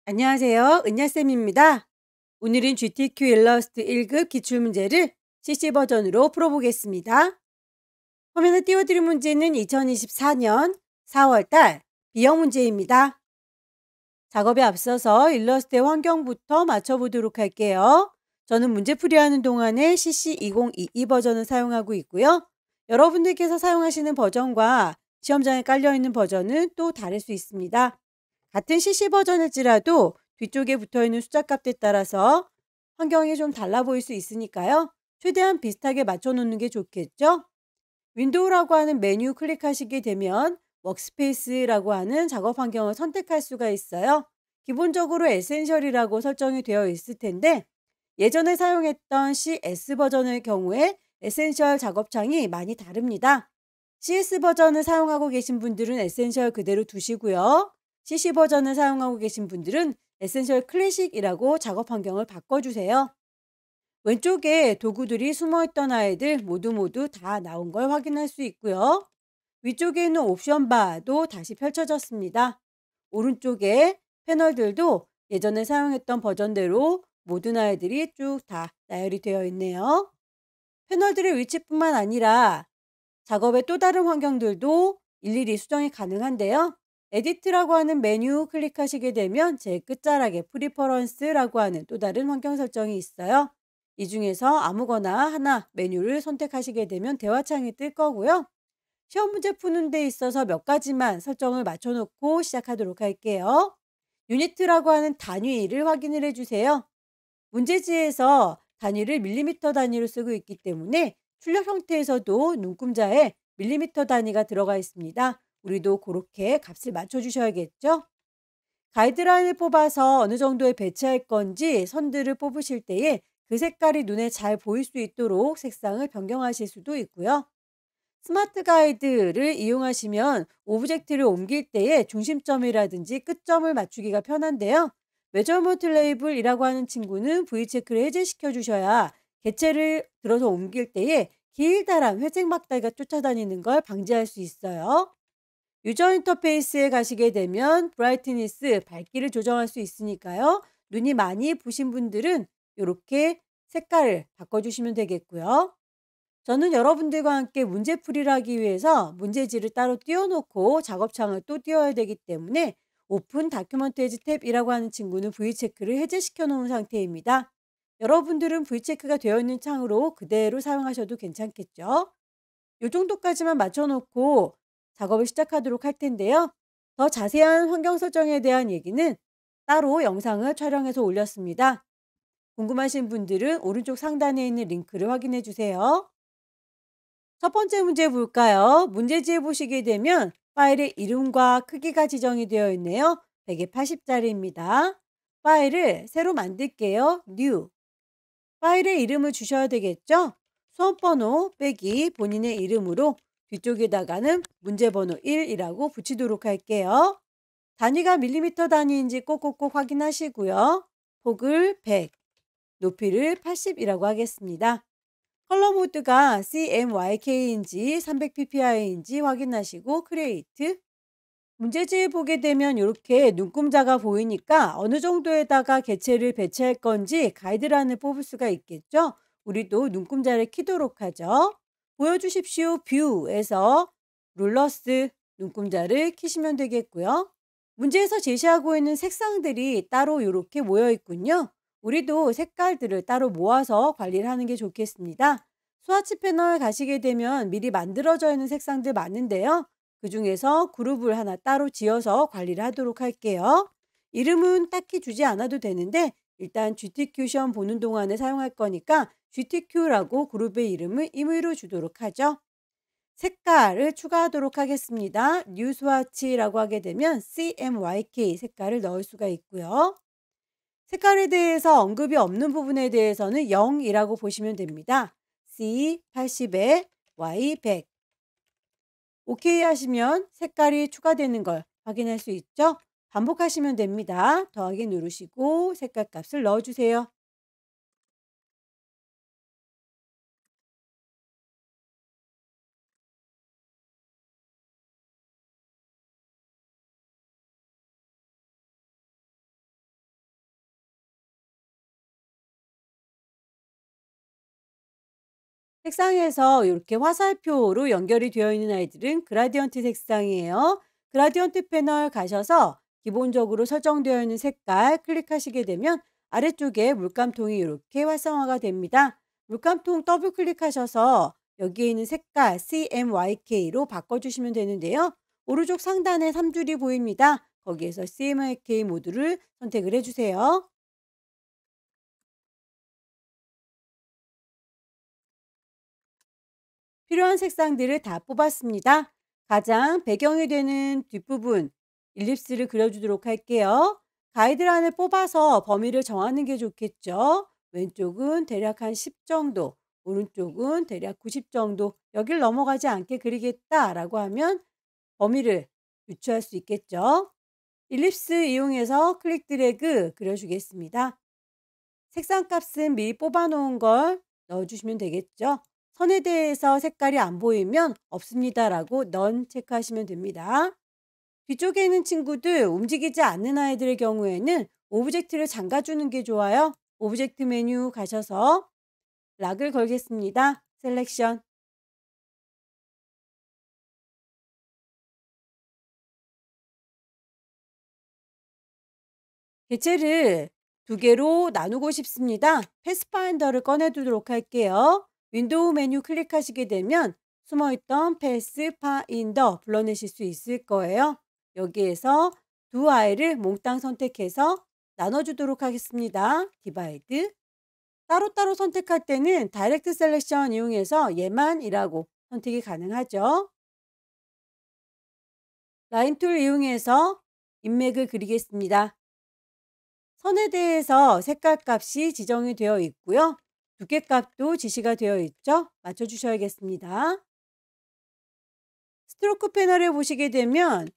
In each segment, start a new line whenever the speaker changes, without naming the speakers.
안녕하세요. 은야쌤입니다. 오늘은 GTQ 일러스트 1급 기출문제를 CC 버전으로 풀어보겠습니다. 화면에 띄워드린 문제는 2024년 4월달 B형 문제입니다. 작업에 앞서서 일러스트의 환경부터 맞춰보도록 할게요. 저는 문제 풀이하는 동안에 CC 2022 버전을 사용하고 있고요. 여러분들께서 사용하시는 버전과 시험장에 깔려있는 버전은 또 다를 수 있습니다. 같은 CC 버전일지라도 뒤쪽에 붙어있는 숫자값에 따라서 환경이 좀 달라 보일 수 있으니까요. 최대한 비슷하게 맞춰놓는 게 좋겠죠? 윈도우라고 하는 메뉴 클릭하시게 되면 워크스페이스라고 하는 작업 환경을 선택할 수가 있어요. 기본적으로 에센셜이라고 설정이 되어 있을 텐데 예전에 사용했던 CS 버전의 경우에 에센셜 작업창이 많이 다릅니다. CS 버전을 사용하고 계신 분들은 에센셜 그대로 두시고요. CC 버전을 사용하고 계신 분들은 에센셜 클래식이라고 작업 환경을 바꿔주세요. 왼쪽에 도구들이 숨어있던 아이들 모두 다 나온 걸 확인할 수 있고요. 위쪽에 있는 옵션 바도 다시 펼쳐졌습니다. 오른쪽에 패널들도 예전에 사용했던 버전대로 모든 아이들이 쭉 다 나열이 되어 있네요. 패널들의 위치뿐만 아니라 작업의 또 다른 환경들도 일일이 수정이 가능한데요. 에디트라고 하는 메뉴 클릭하시게 되면 제일 끝자락에 프리퍼런스라고 하는 또 다른 환경 설정이 있어요. 이 중에서 아무거나 하나 메뉴를 선택하시게 되면 대화창이 뜰 거고요. 시험 문제 푸는 데 있어서 몇 가지만 설정을 맞춰놓고 시작하도록 할게요. 유니트라고 하는 단위를 확인을 해주세요. 문제지에서 단위를 밀리미터 단위로 쓰고 있기 때문에 출력 형태에서도 눈금자에 밀리미터 단위가 들어가 있습니다. 우리도 그렇게 값을 맞춰주셔야겠죠? 가이드라인을 뽑아서 어느 정도에 배치할 건지 선들을 뽑으실 때에 그 색깔이 눈에 잘 보일 수 있도록 색상을 변경하실 수도 있고요. 스마트 가이드를 이용하시면 오브젝트를 옮길 때에 중심점이라든지 끝점을 맞추기가 편한데요. 메저먼트 레이블이라고 하는 친구는 V체크를 해제시켜 주셔야 개체를 들어서 옮길 때에 길다란 회색 막대가 쫓아다니는 걸 방지할 수 있어요. 유저 인터페이스에 가시게 되면 브라이트니스, 밝기를 조정할 수 있으니까요. 눈이 많이 부신 분들은 이렇게 색깔을 바꿔주시면 되겠고요. 저는 여러분들과 함께 문제풀이를 하기 위해서 문제지를 따로 띄워놓고 작업창을 또 띄워야 되기 때문에 오픈 다큐먼테이지 탭이라고 하는 친구는 V체크를 해제시켜 놓은 상태입니다. 여러분들은 V체크가 되어 있는 창으로 그대로 사용하셔도 괜찮겠죠? 이 정도까지만 맞춰놓고 작업을 시작하도록 할 텐데요. 더 자세한 환경 설정에 대한 얘기는 따로 영상을 촬영해서 올렸습니다. 궁금하신 분들은 오른쪽 상단에 있는 링크를 확인해 주세요. 첫 번째 문제 볼까요? 문제지에 보시게 되면 파일의 이름과 크기가 지정이 되어 있네요. 180짜리입니다. 파일을 새로 만들게요. New. 파일의 이름을 주셔야 되겠죠? 수험번호 빼기 본인의 이름으로 뒤쪽에다가는 문제번호 1이라고 붙이도록 할게요. 단위가 밀리미터 단위인지 꼭꼭꼭 확인하시고요. 폭을 100, 높이를 80이라고 하겠습니다. 컬러 모드가 CMYK인지 300ppi인지 확인하시고 크리에이트. 문제지에 보게 되면 이렇게 눈금자가 보이니까 어느 정도에다가 개체를 배치할 건지 가이드란을 뽑을 수가 있겠죠. 우리도 눈금자를 키도록 하죠. 보여주십시오 뷰에서 룰러스 눈금자를 키시면 되겠고요. 문제에서 제시하고 있는 색상들이 따로 이렇게 모여 있군요. 우리도 색깔들을 따로 모아서 관리를 하는 게 좋겠습니다. 스와치 패널 가시게 되면 미리 만들어져 있는 색상들 많은데요. 그 중에서 그룹을 하나 따로 지어서 관리를 하도록 할게요. 이름은 딱히 주지 않아도 되는데 일단 GTQ 시험 보는 동안에 사용할 거니까 GTQ라고 그룹의 이름을 임의로 주도록 하죠. 색깔을 추가하도록 하겠습니다. 뉴 스와치라고 하게 되면 CMYK 색깔을 넣을 수가 있고요. 색깔에 대해서 언급이 없는 부분에 대해서는 0이라고 보시면 됩니다. C 80에 Y 100. OK 하시면 색깔이 추가되는 걸 확인할 수 있죠? 반복하시면 됩니다. 더하기 누르시고 색깔 값을 넣어주세요. 색상에서 이렇게 화살표로 연결이 되어 있는 아이들은 그라디언트 색상이에요. 그라디언트 패널 가셔서 기본적으로 설정되어 있는 색깔 클릭하시게 되면 아래쪽에 물감통이 이렇게 활성화가 됩니다. 물감통 더블 클릭하셔서 여기에 있는 색깔 CMYK로 바꿔주시면 되는데요. 오른쪽 상단에 3줄이 보입니다. 거기에서 CMYK 모드를 선택을 해주세요. 필요한 색상들을 다 뽑았습니다. 가장 배경이 되는 뒷부분 일립스를 그려주도록 할게요. 가이드란을 뽑아서 범위를 정하는 게 좋겠죠. 왼쪽은 대략 한 10 정도, 오른쪽은 대략 90 정도, 여길 넘어가지 않게 그리겠다라고 하면 범위를 유추할 수 있겠죠. 일립스 이용해서 클릭 드래그 그려주겠습니다. 색상 값은 미리 뽑아 놓은 걸 넣어주시면 되겠죠. 선에 대해서 색깔이 안 보이면 없습니다라고 넌 체크하시면 됩니다. 뒤쪽에 있는 친구들 움직이지 않는 아이들의 경우에는 오브젝트를 잠가주는 게 좋아요. 오브젝트 메뉴 가셔서 락을 걸겠습니다. 셀렉션. 개체를 두 개로 나누고 싶습니다. 패스파인더를 꺼내 두도록 할게요. 윈도우 메뉴 클릭하시게 되면 숨어있던 패스파인더 불러내실 수 있을 거예요. 여기에서 두 아이를 몽땅 선택해서 나눠주도록 하겠습니다. 디바이드. 따로따로 선택할 때는 다이렉트 셀렉션 이용해서 얘만이라고 선택이 가능하죠. 라인 툴 이용해서 인맥을 그리겠습니다. 선에 대해서 색깔 값이 지정이 되어 있고요. 두께 값도 지시가 되어 있죠. 맞춰주셔야겠습니다. 스트로크 패널에 보시게 되면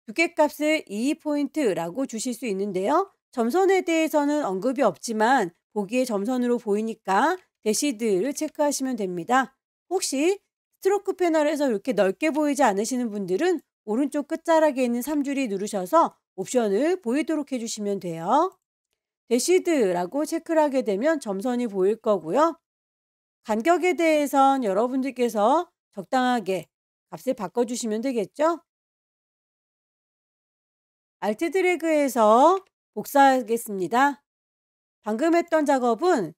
두께 값을 2포인트라고 주실 수 있는데요. 점선에 대해서는 언급이 없지만 보기에 점선으로 보이니까 대시드를 체크하시면 됩니다. 혹시 스트로크 패널에서 이렇게 넓게 보이지 않으시는 분들은 오른쪽 끝자락에 있는 3줄이 누르셔서 옵션을 보이도록 해주시면 돼요. 대시드라고 체크를 하게 되면 점선이 보일 거고요. 간격에 대해선 여러분들께서 적당하게 값을 바꿔주시면 되겠죠? 알트 드래그해서 복사하겠습니다. 방금 했던 작업은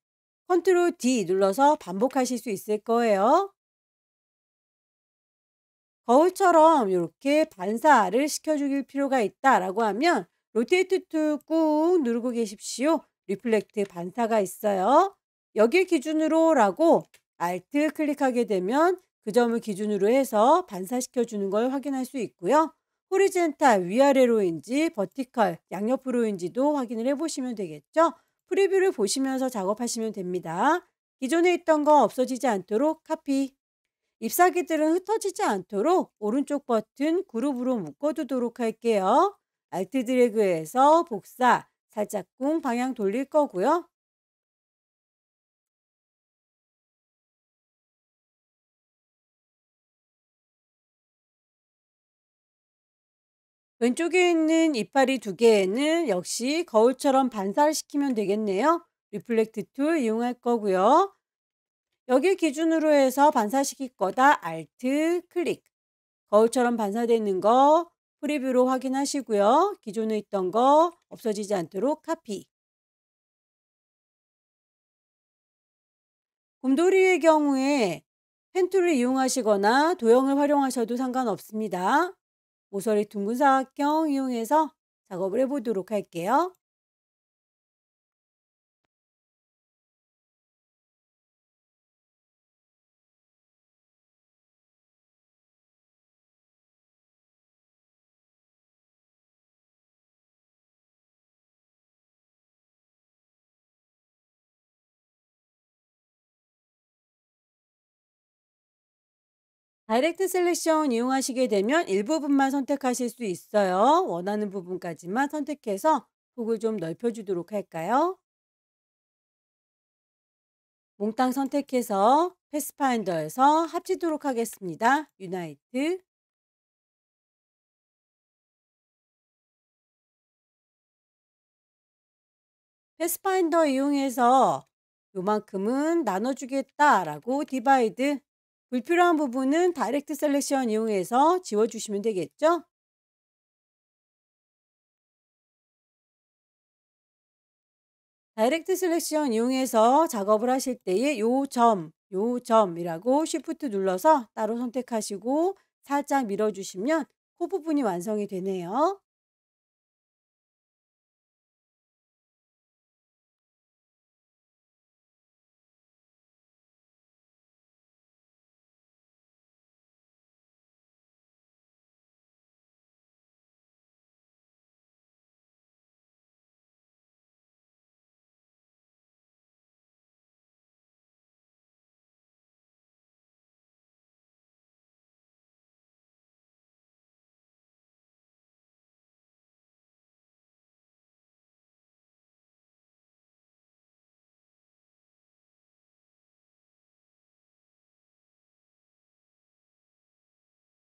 컨트롤 D 눌러서 반복하실 수 있을 거예요. 거울처럼 이렇게 반사를 시켜줄 필요가 있다라고 하면 로테이트 툴 꾹 누르고 계십시오. 리플렉트 반사가 있어요. 여길 기준으로라고 Alt 클릭하게 되면 그 점을 기준으로 해서 반사시켜 주는 걸 확인할 수 있고요. 호리젠탈 위아래로인지 버티컬 양옆으로인지도 확인을 해보시면 되겠죠. 프리뷰를 보시면서 작업하시면 됩니다. 기존에 있던 거 없어지지 않도록 카피. 잎사귀들은 흩어지지 않도록 오른쪽 버튼 그룹으로 묶어두도록 할게요. 알트 드래그해서 복사, 살짝쿵 방향 돌릴 거고요. 왼쪽에 있는 이파리 두 개에는 역시 거울처럼 반사를 시키면 되겠네요. 리플렉트 툴 이용할 거고요. 여기 기준으로 해서 반사시킬 거다. 알트 클릭. 거울처럼 반사되는 거 프리뷰로 확인하시고요. 기존에 있던 거 없어지지 않도록 카피. 곰돌이의 경우에 펜 툴을 이용하시거나 도형을 활용하셔도 상관없습니다. 모서리 둥근 사각형 이용해서 작업을 해보도록 할게요. 다이렉트 셀렉션 이용하시게 되면 일부분만 선택하실 수 있어요. 원하는 부분까지만 선택해서 폭을 좀 넓혀주도록 할까요? 몽땅 선택해서 패스파인더에서 합치도록 하겠습니다. 유나이트. 패스파인더 이용해서 요만큼은 나눠주겠다라고 디바이드. 불필요한 부분은 다이렉트 셀렉션 이용해서 지워주시면 되겠죠? 다이렉트 셀렉션 이용해서 작업을 하실 때에 요 점이라고 쉬프트 눌러서 따로 선택하시고 살짝 밀어주시면 코 부분이 완성이 되네요.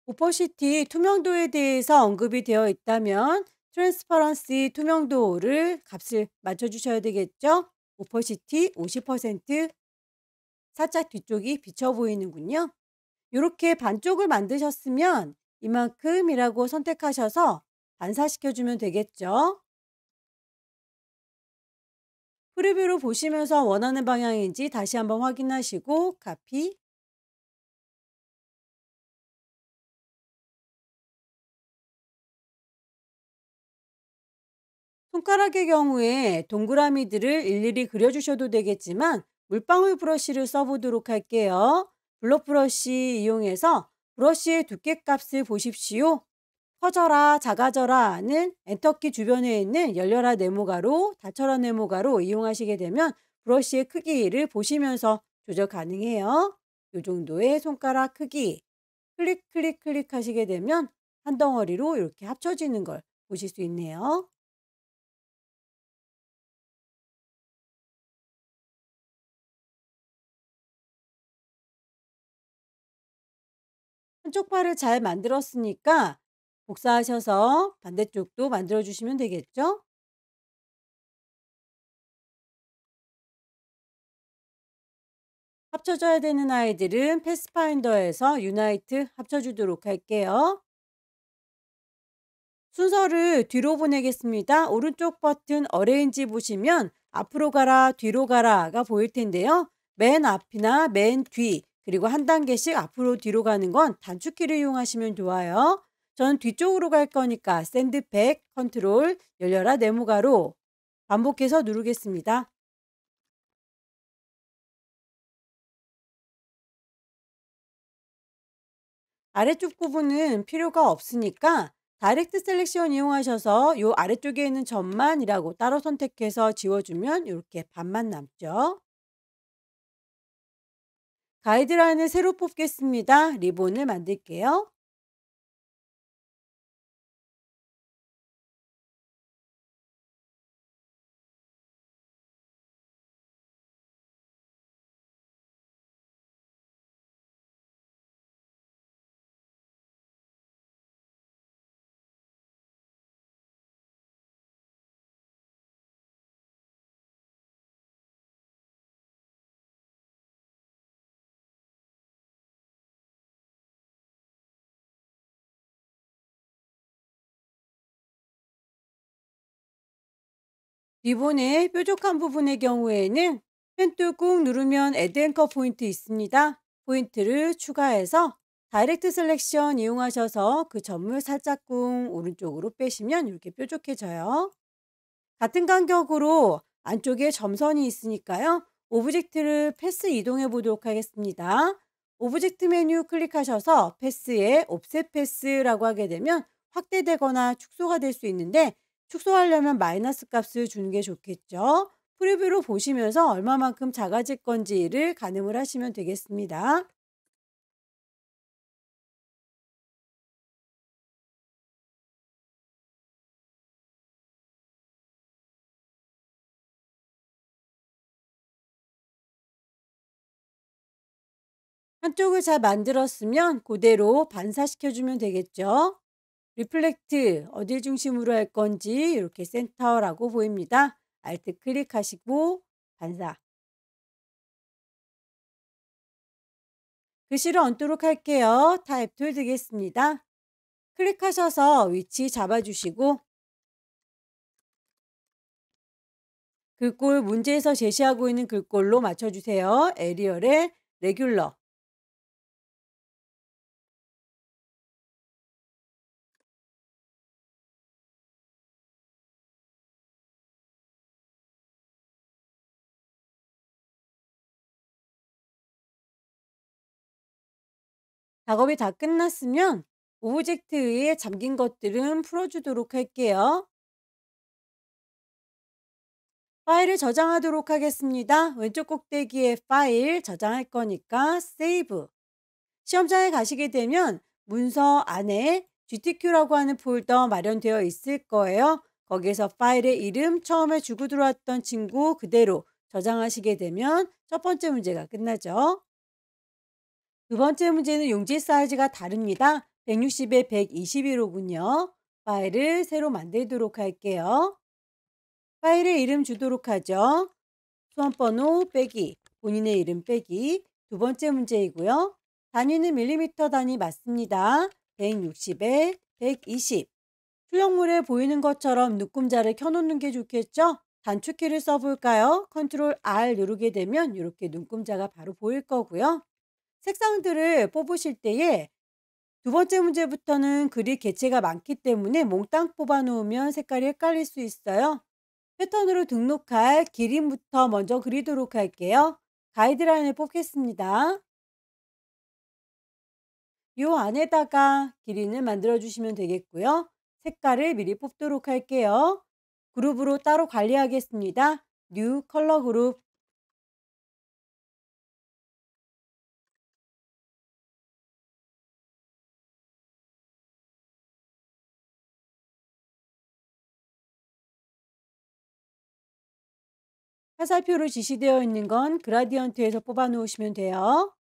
오퍼시티 투명도에 대해서 언급이 되어 있다면 트랜스퍼런시 투명도를 값을 맞춰주셔야 되겠죠? 오퍼시티 50%, 살짝 뒤쪽이 비쳐 보이는군요. 이렇게 반쪽을 만드셨으면 이만큼이라고 선택하셔서 반사시켜주면 되겠죠. 프리뷰로 보시면서 원하는 방향인지 다시 한번 확인하시고 카피. 손가락의 경우에 동그라미들을 일일이 그려주셔도 되겠지만 물방울 브러쉬를 써보도록 할게요. 블럭 브러쉬 이용해서 브러쉬의 두께 값을 보십시오. 커져라 작아져라는 엔터키 주변에 있는 열려라 네모가로 닫혀라 네모가로 이용하시게 되면 브러쉬의 크기를 보시면서 조절 가능해요. 이 정도의 손가락 크기 클릭 클릭 클릭 하시게 되면 한 덩어리로 이렇게 합쳐지는 걸 보실 수 있네요. 한쪽 팔을 잘 만들었으니까 복사하셔서 반대쪽도 만들어 주시면 되겠죠? 합쳐져야 되는 아이들은 패스파인더에서 유나이트 합쳐주도록 할게요. 순서를 뒤로 보내겠습니다. 오른쪽 버튼 어레인지 보시면 앞으로 가라, 뒤로 가라가 보일 텐데요. 맨 앞이나 맨 뒤, 그리고 한 단계씩 앞으로 뒤로 가는 건 단축키를 이용하시면 좋아요. 전 뒤쪽으로 갈 거니까 샌드백, 컨트롤, 열려라 네모가로 반복해서 누르겠습니다. 아래쪽 부분은 필요가 없으니까 다이렉트 셀렉션 이용하셔서 요 아래쪽에 있는 점만이라고 따로 선택해서 지워주면 이렇게 반만 남죠. 가이드라인을 새로 뽑겠습니다. 리본을 만들게요. 리본의 뾰족한 부분의 경우에는 펜토 꾹 누르면 애드 앵커 포인트 있습니다. 포인트를 추가해서 다이렉트 셀렉션 이용하셔서 그 점을 살짝 꾹 오른쪽으로 빼시면 이렇게 뾰족해져요. 같은 간격으로 안쪽에 점선이 있으니까요. 오브젝트를 패스 이동해 보도록 하겠습니다. 오브젝트 메뉴 클릭하셔서 패스에 옵셋 패스라고 하게 되면 확대되거나 축소가 될 수 있는데 축소하려면 마이너스 값을 주는 게 좋겠죠. 프리뷰로 보시면서 얼마만큼 작아질 건지를 가늠을 하시면 되겠습니다. 한쪽을 잘 만들었으면 그대로 반사시켜주면 되겠죠. 리플렉트 어딜 중심으로 할 건지 이렇게 센터라고 보입니다. 알트 클릭하시고 반사. 글씨를 얹도록 할게요. 타입 툴 드겠습니다. 클릭하셔서 위치 잡아주시고 글꼴 문제에서 제시하고 있는 글꼴로 맞춰주세요. 에리얼의 레귤러. 작업이 다 끝났으면 오브젝트에 잠긴 것들은 풀어주도록 할게요. 파일을 저장하도록 하겠습니다. 왼쪽 꼭대기에 파일 저장할 거니까 세이브. 시험장에 가시게 되면 문서 안에 GTQ라고 하는 폴더 마련되어 있을 거예요. 거기에서 파일의 이름 처음에 주고 들어왔던 친구 그대로 저장하시게 되면 첫 번째 문제가 끝나죠. 두 번째 문제는 용지 사이즈가 다릅니다. 160에 121호군요. 파일을 새로 만들도록 할게요. 파일의 이름 주도록 하죠. 수험번호 빼기, 본인의 이름 빼기. 두 번째 문제이고요. 단위는 밀리미터 단위 맞습니다. 160에 120. 출력물에 보이는 것처럼 눈금자를 켜놓는 게 좋겠죠? 단축키를 써볼까요? 컨트롤 R 누르게 되면 이렇게 눈금자가 바로 보일 거고요. 색상들을 뽑으실 때에 두 번째 문제부터는 그릴 개체가 많기 때문에 몽땅 뽑아 놓으면 색깔이 헷갈릴 수 있어요. 패턴으로 등록할 기린부터 먼저 그리도록 할게요. 가이드라인을 뽑겠습니다. 이 안에다가 기린을 만들어 주시면 되겠고요. 색깔을 미리 뽑도록 할게요. 그룹으로 따로 관리하겠습니다. 뉴 컬러 그룹. 화살표로 지시되어 있는 건 그라디언트에서 뽑아 놓으시면 돼요.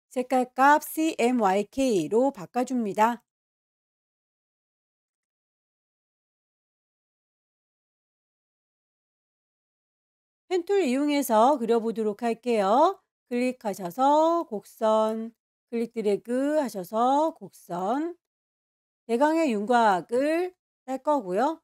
색깔 값 CMYK로 바꿔줍니다. 펜툴 이용해서 그려보도록 할게요. 클릭하셔서 곡선, 클릭 드래그 하셔서 곡선, 대강의 윤곽을 짤 거고요.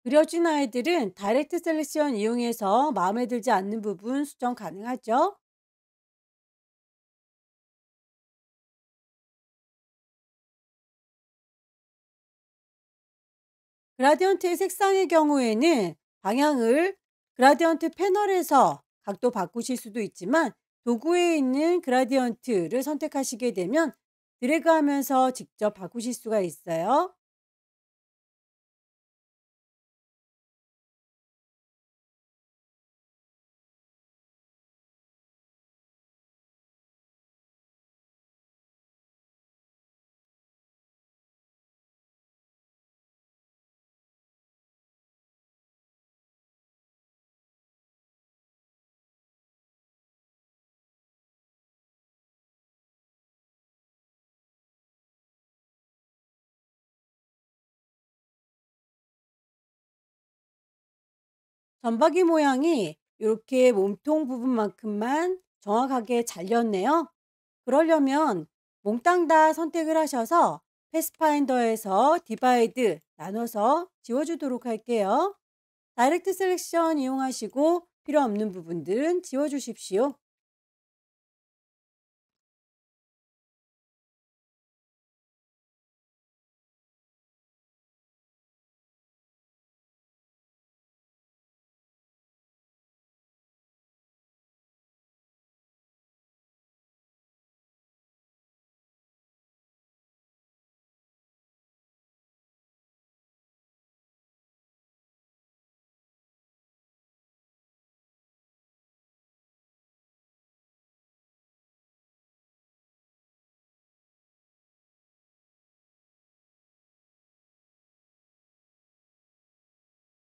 그려진 아이들은 다이렉트 셀렉션 이용해서 마음에 들지 않는 부분 수정 가능하죠. 그라디언트의 색상의 경우에는 방향을 그라디언트 패널에서 각도 바꾸실 수도 있지만 도구에 있는 그라디언트를 선택하시게 되면 드래그하면서 직접 바꾸실 수가 있어요. 점박이 모양이 이렇게 몸통 부분만큼만 정확하게 잘렸네요. 그러려면 몽땅 다 선택을 하셔서 패스파인더에서 디바이드 나눠서 지워주도록 할게요. 다이렉트 셀렉션 이용하시고 필요 없는 부분들은 지워주십시오.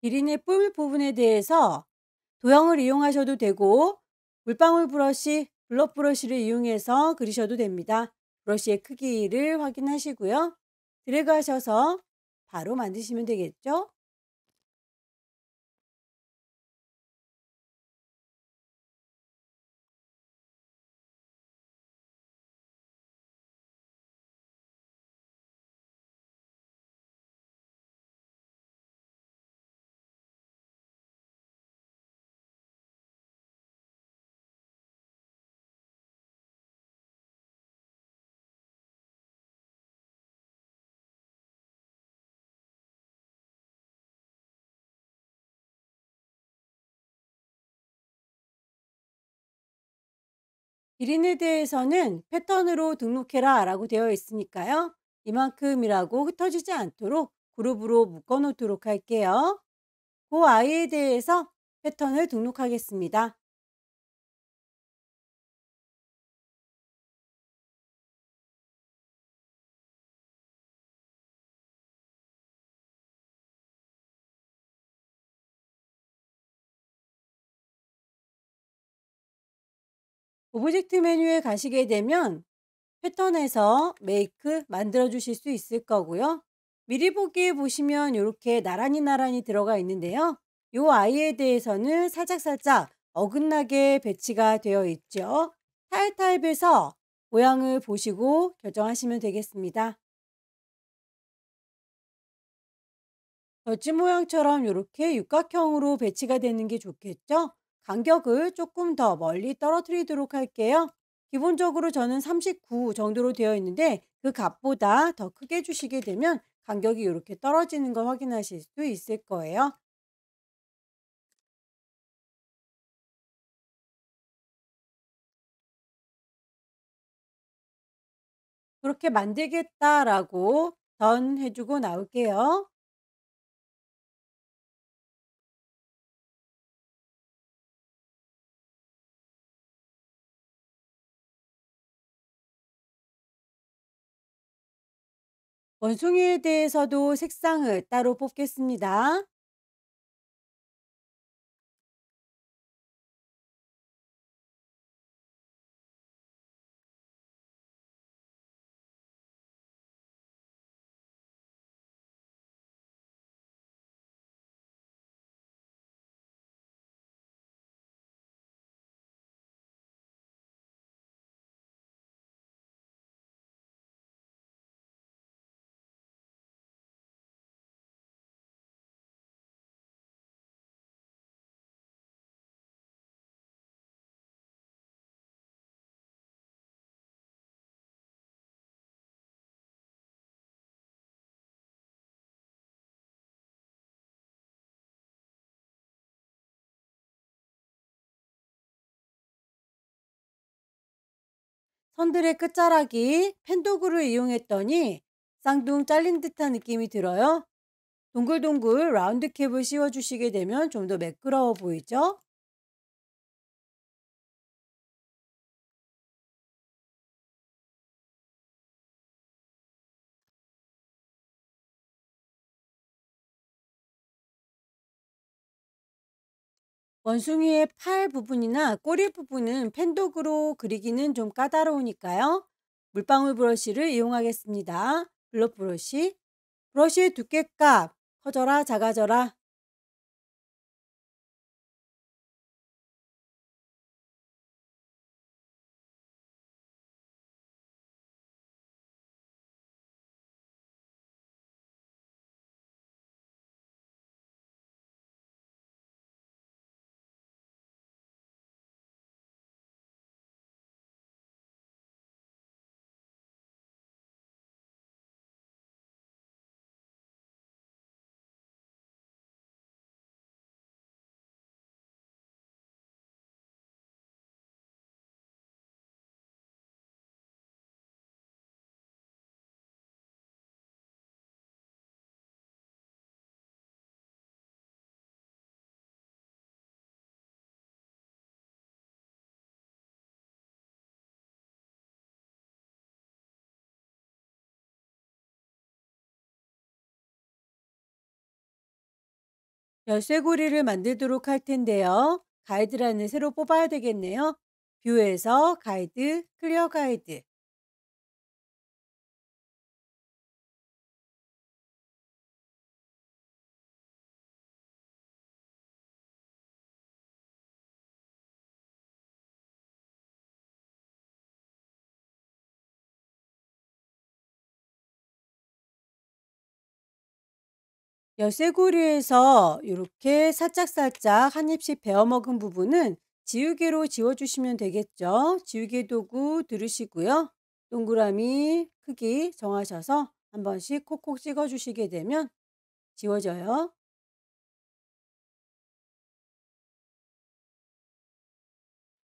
기린의 뿔 부분에 대해서 도형을 이용하셔도 되고 물방울 브러쉬, 블럭 브러쉬를 이용해서 그리셔도 됩니다. 브러쉬의 크기를 확인하시고요. 드래그 하셔서 바로 만드시면 되겠죠? 기린에 대해서는 패턴으로 등록해라 라고 되어 있으니까요. 이만큼이라고 흩어지지 않도록 그룹으로 묶어 놓도록 할게요. 그 아이에 대해서 패턴을 등록하겠습니다. 오브젝트 메뉴에 가시게 되면 패턴에서 메이크 만들어 주실 수 있을 거고요. 미리 보기에 보시면 이렇게 나란히 들어가 있는데요. 이 아이에 대해서는 살짝살짝 어긋나게 배치가 되어 있죠. 타일 타입에서 모양을 보시고 결정하시면 되겠습니다. 덜지 모양처럼 이렇게 육각형으로 배치가 되는 게 좋겠죠? 간격을 조금 더 멀리 떨어뜨리도록 할게요. 기본적으로 저는 39 정도로 되어 있는데 그 값보다 더 크게 주시게 되면 간격이 이렇게 떨어지는 걸 확인하실 수 있을 거예요. 그렇게 만들겠다라고 던 해주고 나올게요. 원숭이에 대해서도 색상을 따로 뽑겠습니다. 선들의 끝자락이 펜도그를 이용했더니 쌍둥 잘린 듯한 느낌이 들어요. 동글동글 라운드 캡을 씌워주시게 되면 좀 더 매끄러워 보이죠? 원숭이의 팔 부분이나 꼬리 부분은 펜독으로 그리기는 좀 까다로우니까요. 물방울 브러쉬를 이용하겠습니다. 블럭 브러쉬. 브러쉬의 두께값 커져라 작아져라. 열쇠고리를 만들도록 할 텐데요. 가이드라인을 새로 뽑아야 되겠네요. 뷰에서 가이드, 클리어 가이드. 열쇠고리에서 이렇게 살짝살짝 한 입씩 베어 먹은 부분은 지우개로 지워주시면 되겠죠. 지우개 도구 들으시고요. 동그라미 크기 정하셔서 한 번씩 콕콕 찍어주시게 되면 지워져요.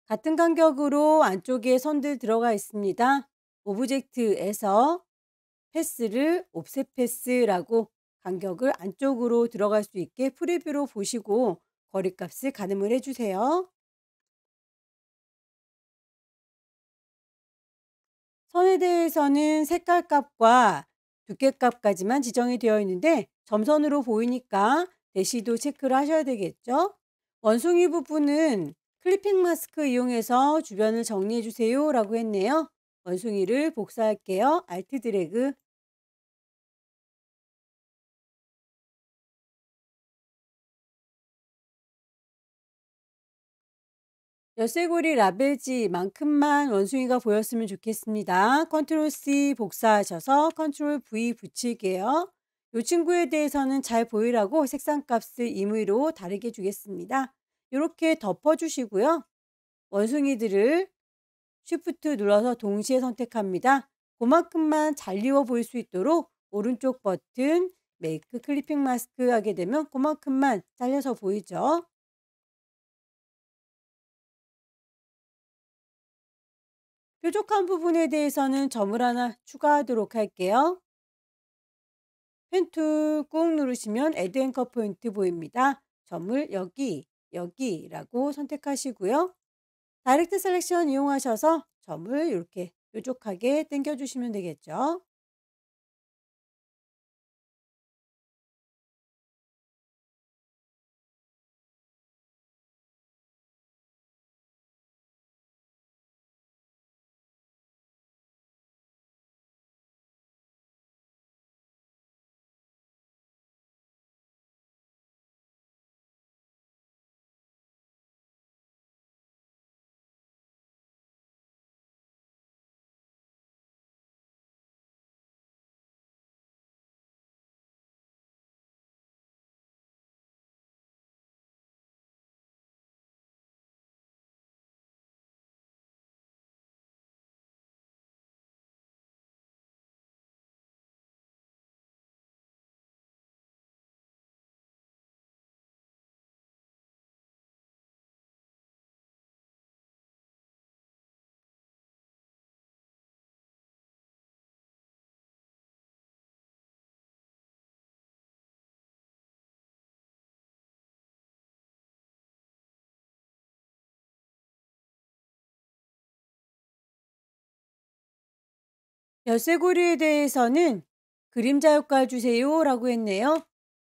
같은 간격으로 안쪽에 선들 들어가 있습니다. 오브젝트에서 패스를 옵셋 패스라고 간격을 안쪽으로 들어갈 수 있게 프리뷰로 보시고 거리값을 가늠을 해주세요. 선에 대해서는 색깔값과 두께값까지만 지정이 되어 있는데 점선으로 보이니까 대시도 체크를 하셔야 되겠죠. 원숭이 부분은 클리핑 마스크 이용해서 주변을 정리해 주세요 라고 했네요. 원숭이를 복사할게요. 알트 드래그. 열쇠고리 라벨지만큼만 원숭이가 보였으면 좋겠습니다. 컨트롤 C 복사하셔서 컨트롤 V 붙일게요. 이 친구에 대해서는 잘 보이라고 색상 값을 임의로 다르게 주겠습니다. 이렇게 덮어주시고요. 원숭이들을 쉬프트 눌러서 동시에 선택합니다. 그만큼만 잘 입어 보일 수 있도록 오른쪽 버튼 메이크 클리핑 마스크 하게 되면 그만큼만 잘려서 보이죠. 뾰족한 부분에 대해서는 점을 하나 추가하도록 할게요. 펜툴 꾹 누르시면 애드 앵커 포인트 보입니다. 점을 여기, 여기라고 선택하시고요. 다이렉트 셀렉션 이용하셔서 점을 이렇게 뾰족하게 당겨주시면 되겠죠. 열쇠고리에 대해서는 그림자 효과 주세요 라고 했네요.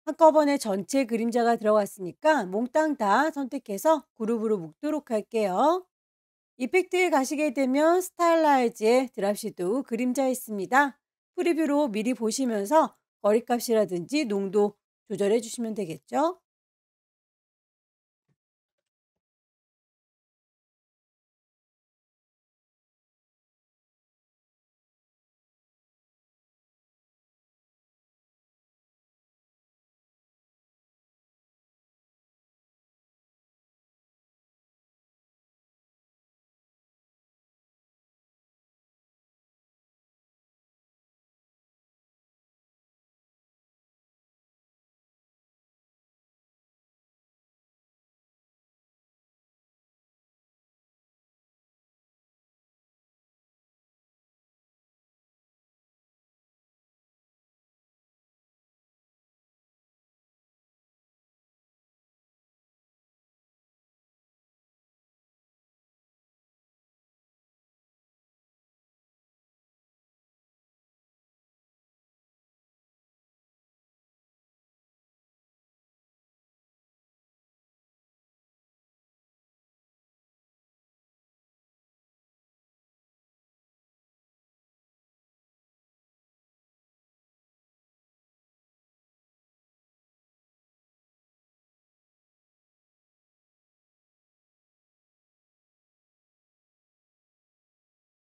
한꺼번에 전체 그림자가 들어갔으니까 몽땅 다 선택해서 그룹으로 묶도록 할게요. 이펙트에 가시게 되면 스타일라이즈에 드랍시도 그림자 있습니다. 프리뷰로 미리 보시면서 거리값이라든지 농도 조절해 주시면 되겠죠.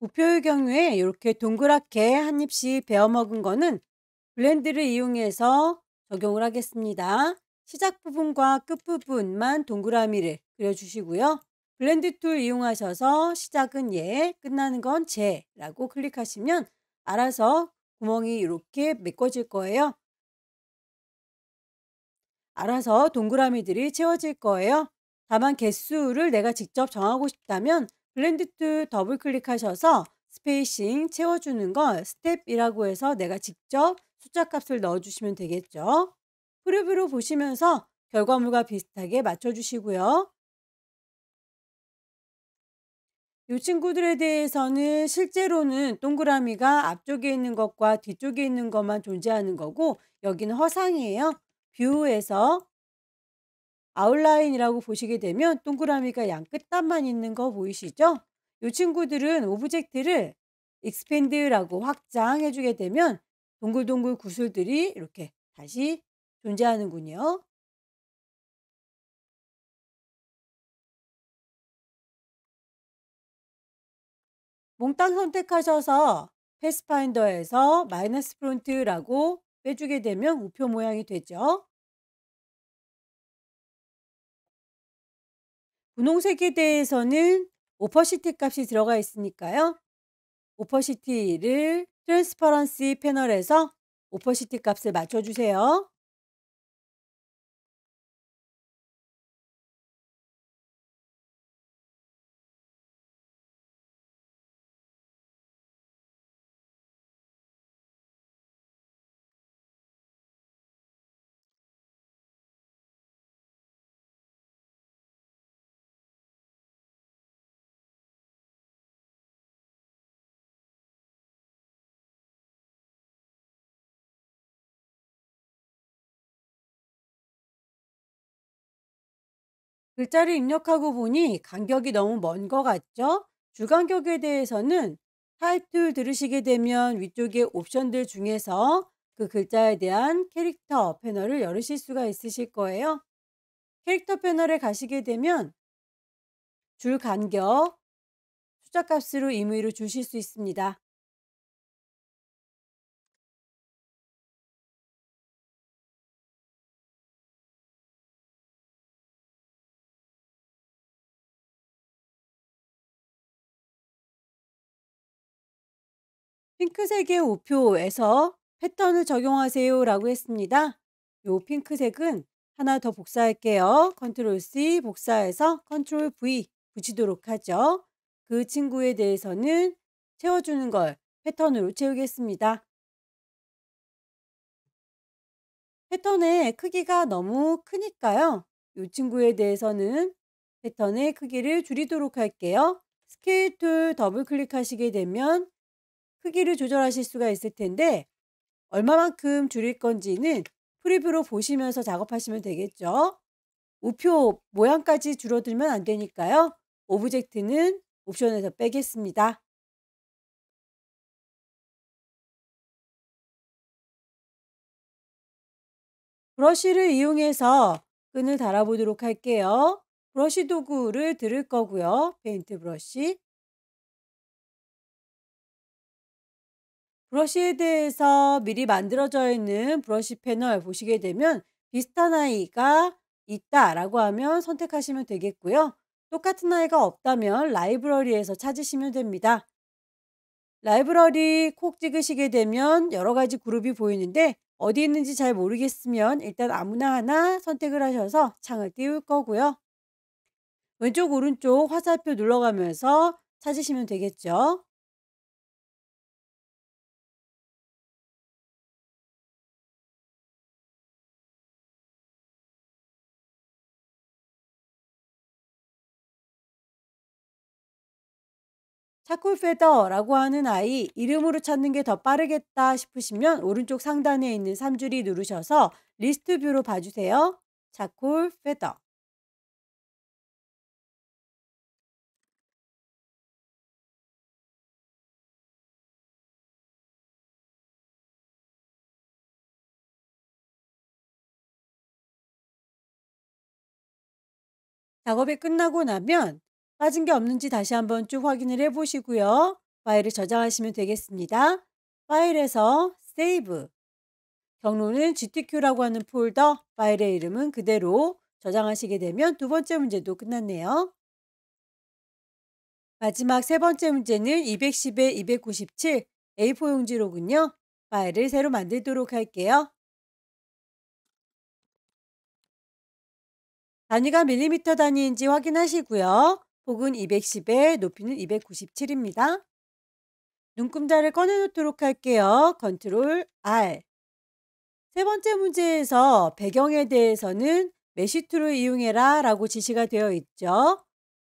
우표의 경우에 이렇게 동그랗게 한 입씩 베어 먹은 거는 블렌드를 이용해서 적용을 하겠습니다. 시작 부분과 끝 부분만 동그라미를 그려주시고요. 블렌드 툴 이용하셔서 시작은 예, 끝나는 건 제라고 클릭하시면 알아서 구멍이 이렇게 메꿔질 거예요. 알아서 동그라미들이 채워질 거예요. 다만 개수를 내가 직접 정하고 싶다면 블렌드 툴 더블 클릭하셔서 스페이싱 채워주는 걸 스텝이라고 해서 내가 직접 숫자 값을 넣어주시면 되겠죠. 프리뷰로 보시면서 결과물과 비슷하게 맞춰주시고요. 이 친구들에 대해서는 실제로는 동그라미가 앞쪽에 있는 것과 뒤쪽에 있는 것만 존재하는 거고 여기는 허상이에요. 뷰에서 아웃라인이라고 보시게 되면 동그라미가 양 끝단만 있는 거 보이시죠? 이 친구들은 오브젝트를 익스펜드라고 확장해 주게 되면 동글동글 구슬들이 이렇게 다시 존재하는군요. 몽땅 선택하셔서 패스파인더에서 마이너스 프론트라고 빼주게 되면 우표 모양이 되죠. 분홍색에 대해서는 오퍼시티 값이 들어가 있으니까요. 오퍼시티를 트랜스퍼런시 패널에서 오퍼시티 값을 맞춰주세요. 글자를 입력하고 보니 간격이 너무 먼 것 같죠? 주간격에 대해서는 타이틀 들으시게 되면 위쪽에 옵션들 중에서 그 글자에 대한 캐릭터 패널을 열으실 수가 있으실 거예요. 캐릭터 패널에 가시게 되면 줄 간격, 숫자 값으로 임의로 주실 수 있습니다. 핑크색의 우표에서 패턴을 적용하세요라고 했습니다. 요 핑크색은 하나 더 복사할게요. 컨트롤 C 복사해서 컨트롤 V 붙이도록 하죠. 그 친구에 대해서는 채워주는 걸 패턴으로 채우겠습니다. 패턴의 크기가 너무 크니까요. 이 친구에 대해서는 패턴의 크기를 줄이도록 할게요. 스케일 툴 더블 클릭하시게 되면 크기를 조절하실 수가 있을 텐데 얼마만큼 줄일 건지는 프리뷰로 보시면서 작업하시면 되겠죠. 우표 모양까지 줄어들면 안 되니까요. 오브젝트는 옵션에서 빼겠습니다. 브러쉬를 이용해서 끈을 달아보도록 할게요. 브러쉬 도구를 들을 거고요. 페인트 브러쉬. 브러쉬에 대해서 미리 만들어져 있는 브러쉬 패널 보시게 되면 비슷한 아이가 있다라고 하면 선택하시면 되겠고요. 똑같은 아이가 없다면 라이브러리에서 찾으시면 됩니다. 라이브러리 콕 찍으시게 되면 여러 가지 그룹이 보이는데 어디 있는지 잘 모르겠으면 일단 아무나 하나 선택을 하셔서 창을 띄울 거고요. 왼쪽 오른쪽 화살표 눌러가면서 찾으시면 되겠죠. 차콜 페더라고 하는 아이 이름으로 찾는 게 더 빠르겠다 싶으시면 오른쪽 상단에 있는 3줄이 누르셔서 리스트 뷰로 봐주세요. 차콜 페더. 작업이 끝나고 나면 빠진 게 없는지 다시 한번 쭉 확인을 해 보시고요. 파일을 저장하시면 되겠습니다. 파일에서 세이브, 경로는 GTQ라고 하는 폴더, 파일의 이름은 그대로 저장하시게 되면 두 번째 문제도 끝났네요. 마지막 세 번째 문제는 210에 297 A4 용지로군요. 파일을 새로 만들도록 할게요. 단위가 밀리미터 단위인지 확인하시고요. 폭은 210에 높이는 297입니다. 눈금자를 꺼내놓도록 할게요. 컨트롤 R. 세 번째 문제에서 배경에 대해서는 메쉬툴을 이용해라 라고 지시가 되어 있죠.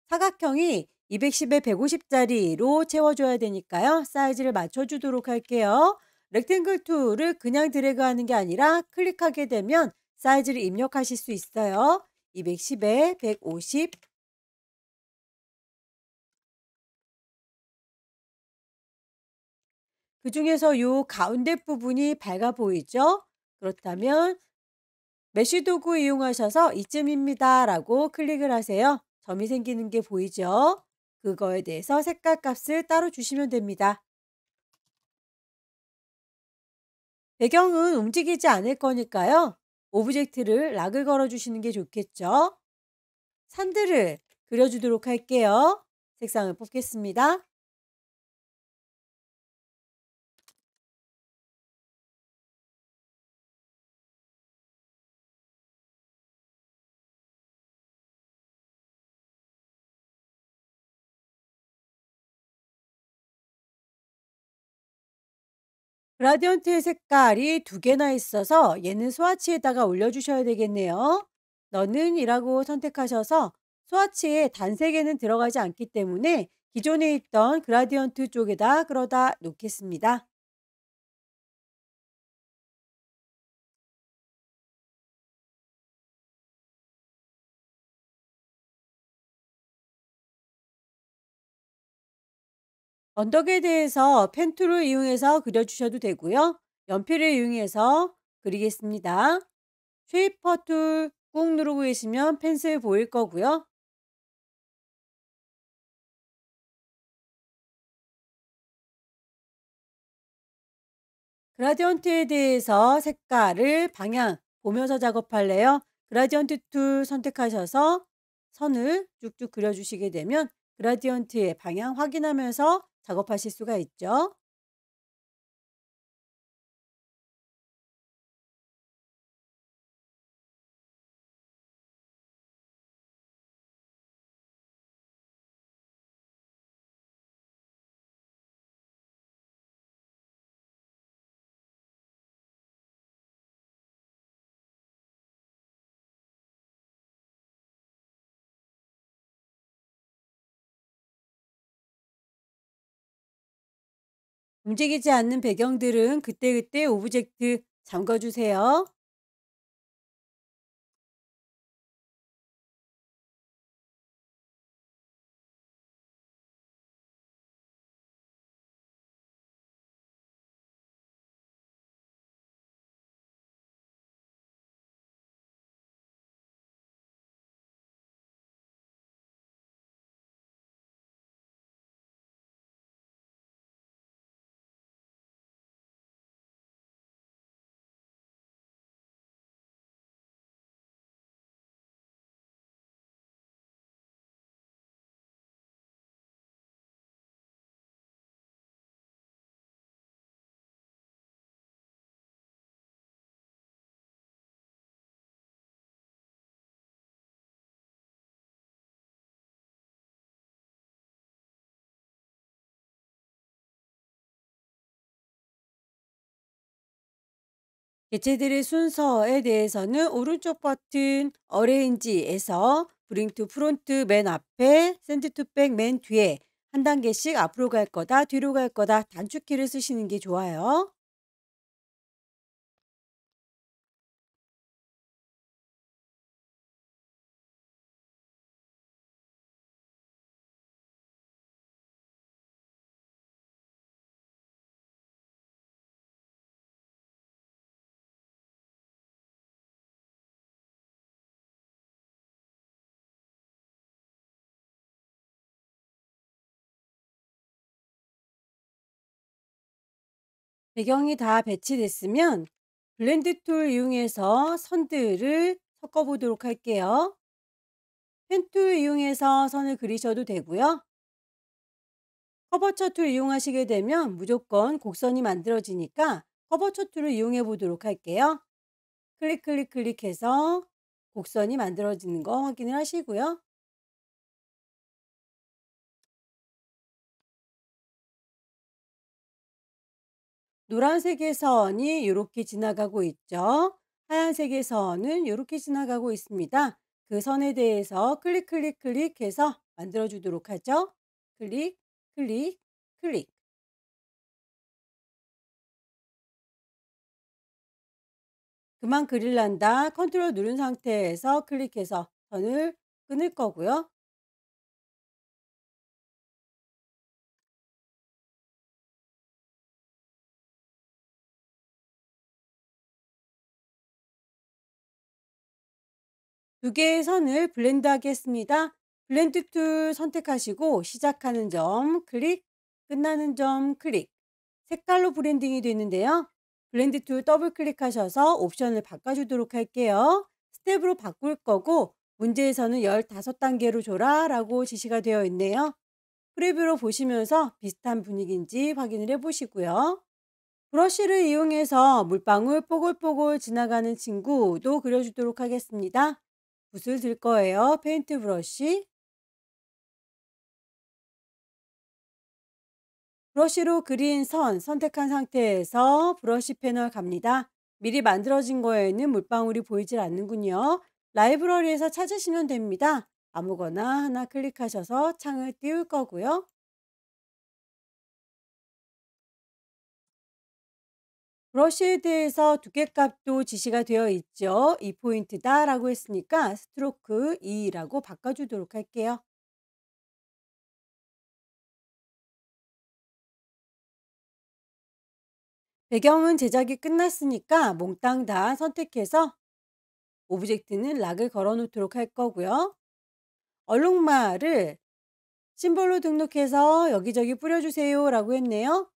사각형이 210에 150짜리로 채워줘야 되니까요. 사이즈를 맞춰주도록 할게요. 렉탱글 툴을 그냥 드래그하는 게 아니라 클릭하게 되면 사이즈를 입력하실 수 있어요. 210에 150. 그 중에서 요 가운데 부분이 밝아 보이죠? 그렇다면 메쉬 도구 이용하셔서 이쯤입니다 라고 클릭을 하세요. 점이 생기는 게 보이죠? 그거에 대해서 색깔 값을 따로 주시면 됩니다. 배경은 움직이지 않을 거니까요. 오브젝트를 락을 걸어 주시는 게 좋겠죠? 산들을 그려주도록 할게요. 색상을 뽑겠습니다. 그라디언트의 색깔이 두 개나 있어서 얘는 스와치에다가 올려주셔야 되겠네요. 너는 이라고 선택하셔서 스와치에 단 세 개는 들어가지 않기 때문에 기존에 있던 그라디언트 쪽에다 끌어다 놓겠습니다. 언덕에 대해서 펜 툴을 이용해서 그려주셔도 되고요. 연필을 이용해서 그리겠습니다. 쉐이퍼 툴 꾹 누르고 계시면 펜슬 보일 거고요. 그라디언트에 대해서 색깔을 방향 보면서 작업할래요? 그라디언트 툴 선택하셔서 선을 쭉쭉 그려주시게 되면 그라디언트의 방향 확인하면서 작업하실 수가 있죠. 움직이지 않는 배경들은 그때그때 오브젝트 잠궈주세요. 개체들의 순서에 대해서는 오른쪽 버튼 어레인지에서 브링 투 프론트 맨 앞에 센드 투 백 맨 뒤에 한 단계씩 앞으로 갈 거다 뒤로 갈 거다 단축키를 쓰시는 게 좋아요. 배경이 다 배치됐으면 블렌드 툴 이용해서 선들을 섞어 보도록 할게요. 펜 툴 이용해서 선을 그리셔도 되고요. 커버처 툴 이용하시게 되면 무조건 곡선이 만들어지니까 커버처 툴을 이용해 보도록 할게요. 클릭 클릭 클릭해서 곡선이 만들어지는 거 확인을 하시고요. 노란색의 선이 이렇게 지나가고 있죠. 하얀색의 선은 이렇게 지나가고 있습니다. 그 선에 대해서 클릭 클릭 클릭해서 만들어 주도록 하죠. 클릭 클릭 클릭. 그만 그릴란다 컨트롤 누른 상태에서 클릭해서 선을 끊을 거고요. 두 개의 선을 블렌드 하겠습니다. 블렌드 툴 선택하시고 시작하는 점 클릭, 끝나는 점 클릭. 색깔로 브랜딩이 되는데요. 블렌드 툴 더블 클릭하셔서 옵션을 바꿔주도록 할게요. 스텝으로 바꿀 거고 문제에서는 15단계로 줘라 라고 지시가 되어 있네요. 프리뷰로 보시면서 비슷한 분위기인지 확인을 해보시고요. 브러쉬를 이용해서 물방울 뽀글뽀글 지나가는 친구도 그려주도록 하겠습니다. 붓을 들 거예요. 페인트 브러쉬. 브러쉬로 그린 선 선택한 상태에서 브러쉬 패널 갑니다. 미리 만들어진 거에는 물방울이 보이질 않는군요. 라이브러리에서 찾으시면 됩니다. 아무거나 하나 클릭하셔서 창을 띄울 거고요. 브러쉬에 대해서 두께값도 지시가 되어 있죠. 2포인트다 라고 했으니까 스트로크 2라고 바꿔주도록 할게요. 배경은 제작이 끝났으니까 몽땅 다 선택해서 오브젝트는 락을 걸어 놓도록 할 거고요. 얼룩말을 심볼로 등록해서 여기저기 뿌려주세요 라고 했네요.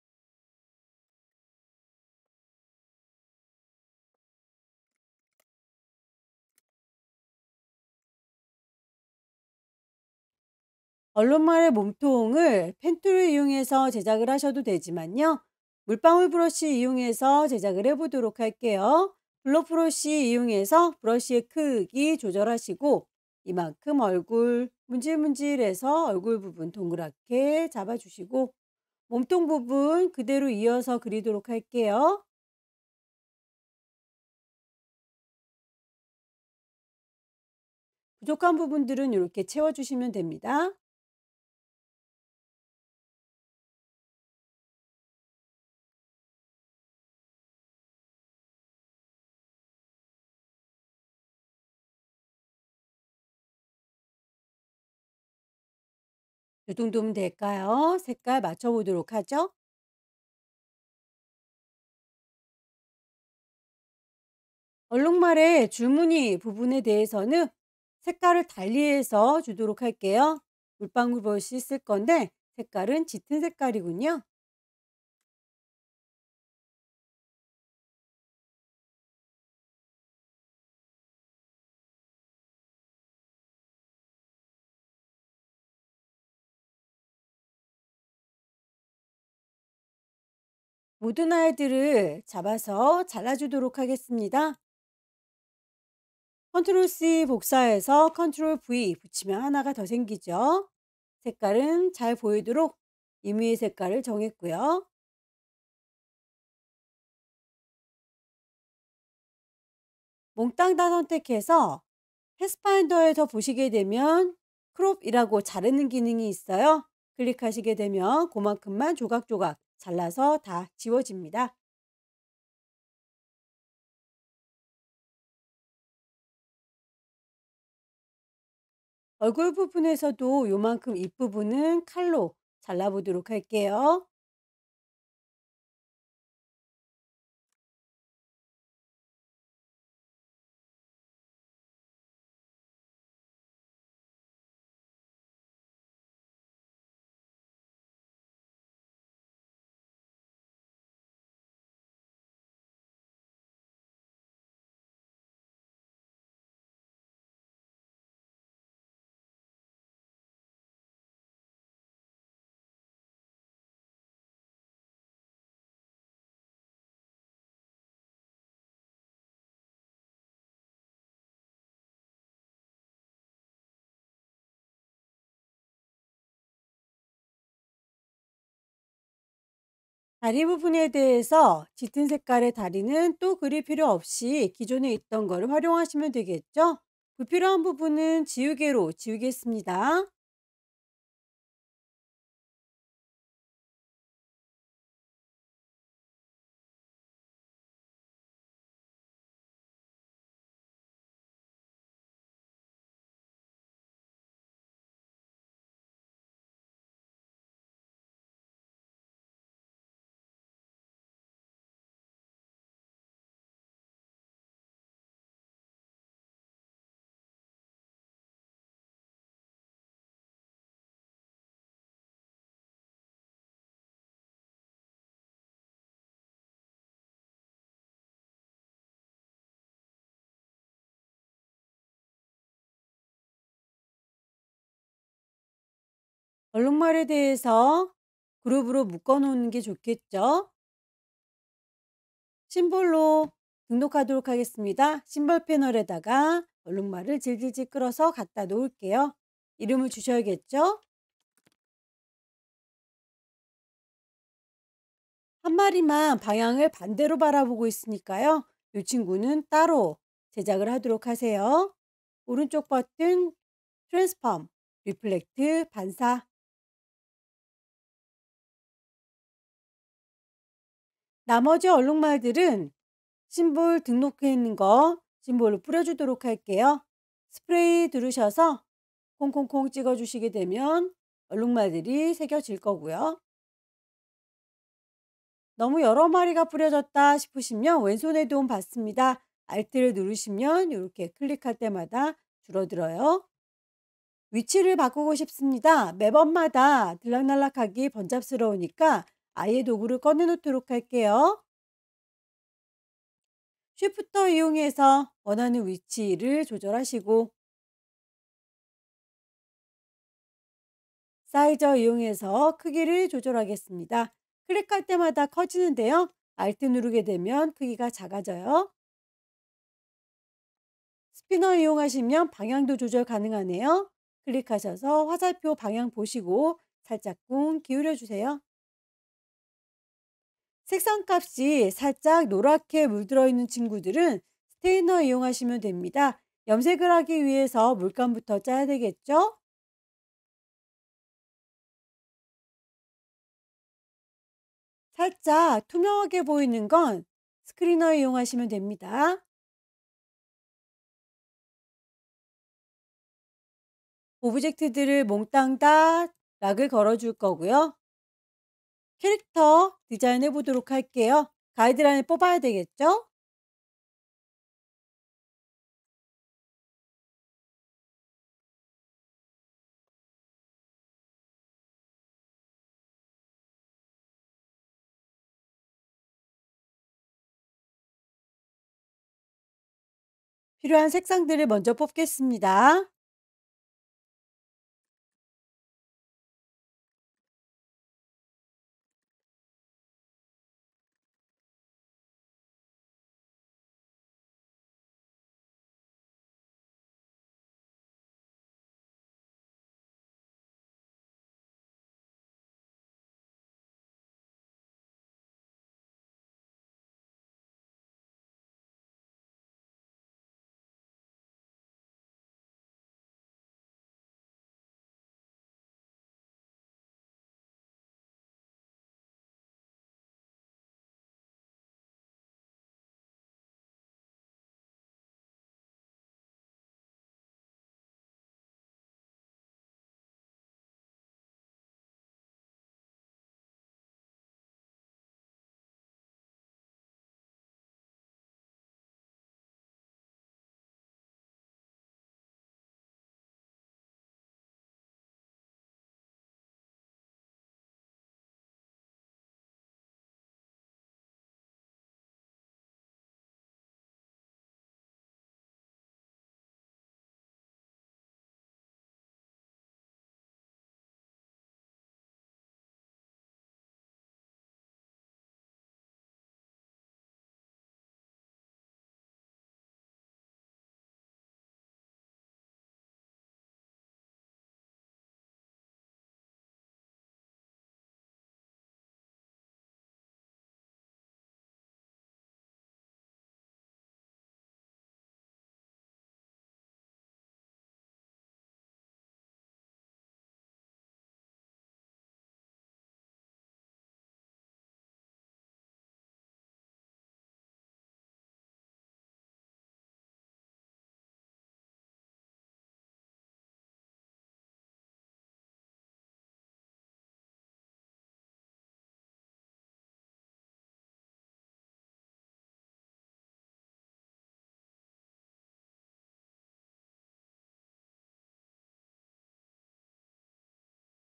얼룩말의 몸통을 펜툴을 이용해서 제작을 하셔도 되지만요. 물방울 브러쉬 이용해서 제작을 해보도록 할게요. 블러 브러쉬 이용해서 브러쉬의 크기 조절하시고 이만큼 얼굴 문질문질해서 얼굴 부분 동그랗게 잡아주시고 몸통 부분 그대로 이어서 그리도록 할게요. 부족한 부분들은 이렇게 채워주시면 됩니다. 이 정도면 될까요? 색깔 맞춰보도록 하죠. 얼룩말의 줄무늬 부분에 대해서는 색깔을 달리해서 주도록 할게요. 물방울 브러쉬 쓸 건데 색깔은 짙은 색깔이군요. 모든 아이들을 잡아서 잘라주도록 하겠습니다. 컨트롤 C 복사해서 컨트롤 V 붙이면 하나가 더 생기죠. 색깔은 잘 보이도록 임의의 색깔을 정했고요. 몽땅 다 선택해서 패스파인더에서 보시게 되면 크롭이라고 자르는 기능이 있어요. 클릭하시게 되면 그만큼만 조각조각 잘라서 다 지워집니다. 얼굴 부분에서도 요만큼 입부분은 칼로 잘라보도록 할게요. 다리 부분에 대해서 짙은 색깔의 다리는 또 그릴 필요 없이 기존에 있던 거를 활용하시면 되겠죠? 불필요한 부분은 지우개로 지우겠습니다. 얼룩말에 대해서 그룹으로 묶어 놓는 게 좋겠죠? 심볼로 등록하도록 하겠습니다. 심볼 패널에다가 얼룩말을 질질질 끌어서 갖다 놓을게요. 이름을 주셔야겠죠? 한 마리만 방향을 반대로 바라보고 있으니까요. 이 친구는 따로 제작을 하도록 하세요. 오른쪽 버튼 트랜스폼, 리플렉트, 반사. 나머지 얼룩말들은 심볼 등록해 있는 거 심볼로 뿌려주도록 할게요. 스프레이 두르셔서 콩콩콩 찍어주시게 되면 얼룩말들이 새겨질 거고요. 너무 여러 마리가 뿌려졌다 싶으시면 왼손의 도움 받습니다. Alt를 누르시면 이렇게 클릭할 때마다 줄어들어요. 위치를 바꾸고 싶습니다. 매번마다 들락날락하기 번잡스러우니까 아예 도구를 꺼내 놓도록 할게요. 쉬프터 이용해서 원하는 위치를 조절하시고 사이저 이용해서 크기를 조절하겠습니다. 클릭할 때마다 커지는데요. Alt 누르게 되면 크기가 작아져요. 스피너 이용하시면 방향도 조절 가능하네요. 클릭하셔서 화살표 방향 보시고 살짝 쿵 기울여 주세요. 색상 값이 살짝 노랗게 물들어 있는 친구들은 스테이너 이용하시면 됩니다. 염색을 하기 위해서 물감부터 짜야 되겠죠? 살짝 투명하게 보이는 건 스크리너 이용하시면 됩니다. 오브젝트들을 몽땅 다 락을 걸어줄 거고요. 캐릭터 디자인해 보도록 할게요. 가이드라인을 뽑아야 되겠죠? 필요한 색상들을 먼저 뽑겠습니다.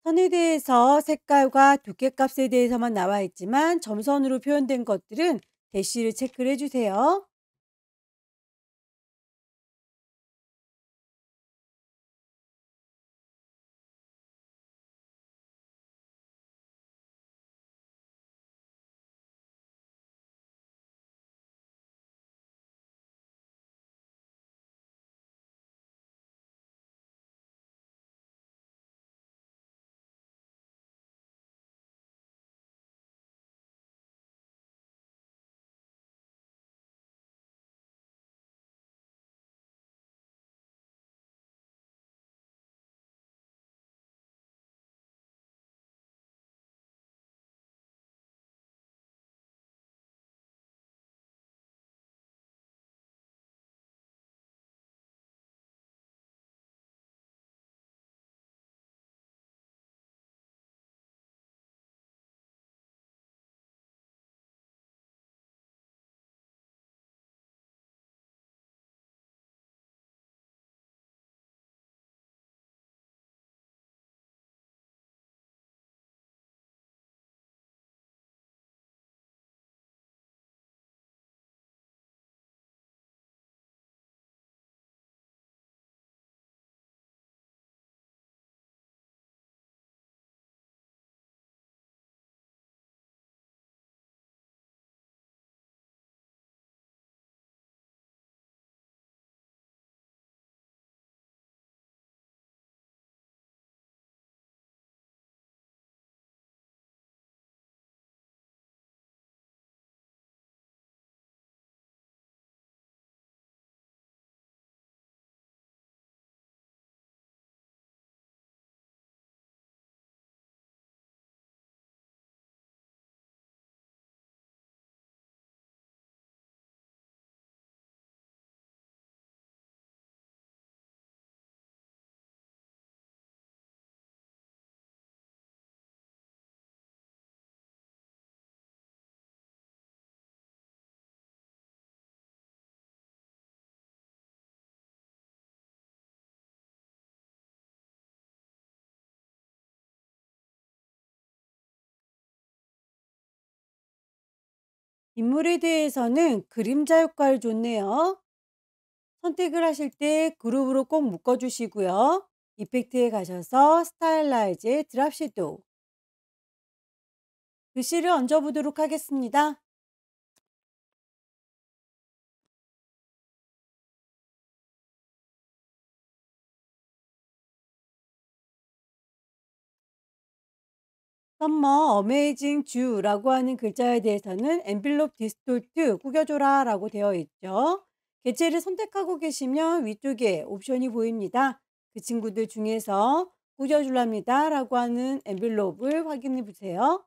선에 대해서 색깔과 두께 값에 대해서만 나와 있지만 점선으로 표현된 것들은 대시를 체크를 해주세요. 인물에 대해서는 그림자 효과를 줬네요. 선택을 하실 때 그룹으로 꼭 묶어주시고요. 이펙트에 가셔서 스타일라이즈에 드랍 섀도우, 글씨를 얹어보도록 하겠습니다. 썸머 어메이징 주라고 하는 글자에 대해서는 엔빌롭 디스톨트 구겨줘라 라고 되어 있죠. 개체를 선택하고 계시면 위쪽에 옵션이 보입니다. 그 친구들 중에서 구겨줄랍니다 라고 하는 엔빌롭을 확인해 보세요.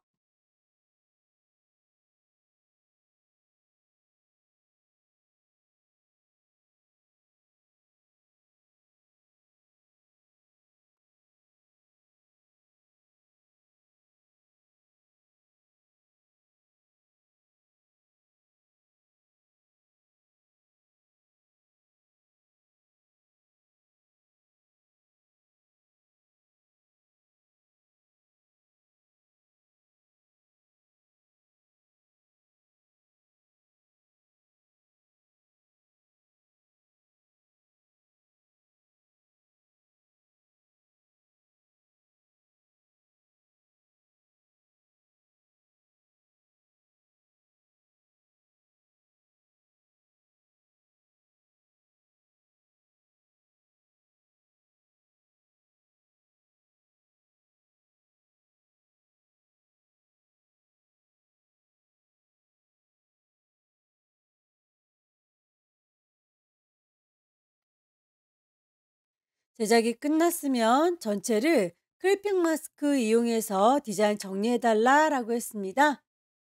제작이 끝났으면 전체를 클리핑 마스크 이용해서 디자인 정리해달라 라고 했습니다.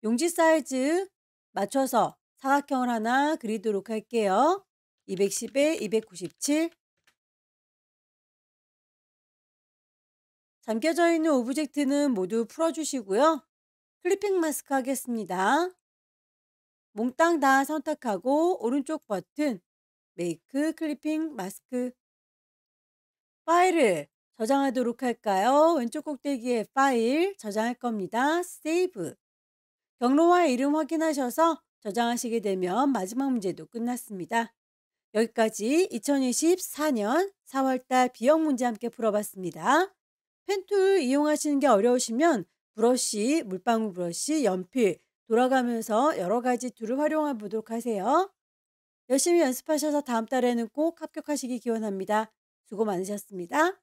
용지 사이즈 맞춰서 사각형을 하나 그리도록 할게요. 210에 297. 잠겨져 있는 오브젝트는 모두 풀어주시고요. 클리핑 마스크 하겠습니다. 몽땅 다 선택하고 오른쪽 버튼 메이크 클리핑 마스크, 파일을 저장하도록 할까요? 왼쪽 꼭대기에 파일 저장할 겁니다. 세이브. 경로와 이름 확인하셔서 저장하시게 되면 마지막 문제도 끝났습니다. 여기까지 2024년 4월달 비영 문제 함께 풀어봤습니다. 펜툴 이용하시는 게 어려우시면 브러쉬, 물방울 브러쉬, 연필 돌아가면서 여러 가지 툴을 활용해 보도록 하세요. 열심히 연습하셔서 다음 달에는 꼭 합격하시기 기원합니다. 수고 많으셨습니다.